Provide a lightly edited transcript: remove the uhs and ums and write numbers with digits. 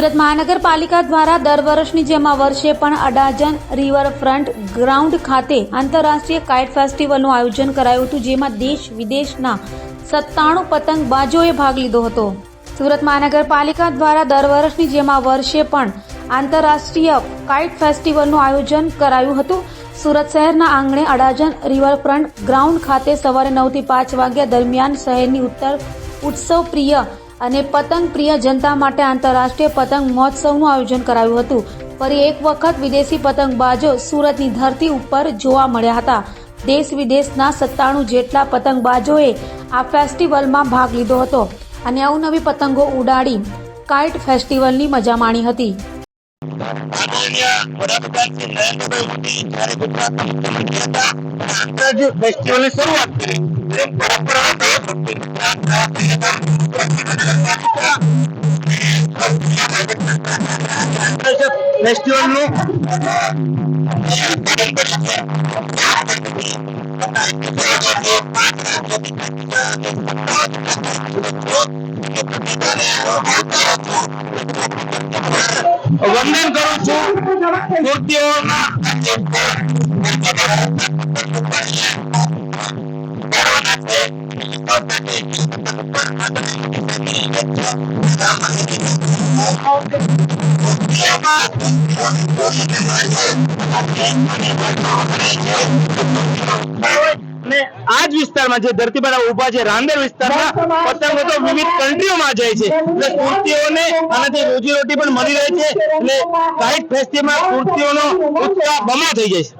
સુરત મહાનગરપાલિકા દ્વારા દર વર્ષની જેમ આ વર્ષે પણ અડાજણ રિવરફ્રન્ટ ગ્રાઉન્ડ ખાતે આંતરરાષ્ટ્રીય કાઇટ ફેસ્ટિવલનું આયોજન કરાયું હતું, જેમાં દેશ વિદેશના 97 પતંગબાજોએ ભાગ લીધો હતો। સુરત મહાનગરપાલિકા દ્વારા દર વર્ષની જેમ આ વર્ષે પણ આંતરરાષ્ટ્રીય કાઇટ ફેસ્ટિવલનું આયોજન કરાયું હતું। સુરત શહેરના આંગણે અડાજણ રિવરફ્રન્ટ ગ્રાઉન્ડ ખાતે સવારે 9 થી 5 વાગ્યા દરમિયાન શહેરની ઉત્સવ પ્રિય અને પતંગ પ્રિય જનતા માટે આંતરરાષ્ટ્રીય પતંગ મહોત્સવનું આયોજન કરાયું હતું। ફરી એક વખત વિદેશી પતંગબાજો સુરતની ધરતી ઉપર જોવા મળ્યા હતા। દેશ વિદેશના 97 જેટલા પતંગબાજોએ આ ફેસ્ટિવલમાં ભાગ લીધો હતો અને અવનવી પતંગો ઉડાડી કાઇટ ફેસ્ટિવલની મજા માણી હતી। वंदन करूं छूं मूर्तिओना आज विस्तार में धरती पर उभा है रांदेर विस्तार में पतंगो तो विविध कंट्रीओ में जाए छे એટલે કુર્તીઓને આનાથી રોજીરોટી પણ મળી રહે છે એટલે કાઇટ ફેસ્ટિવલમાં કુર્તીઓનો ઉત્સાહ બમણો થઈ જાય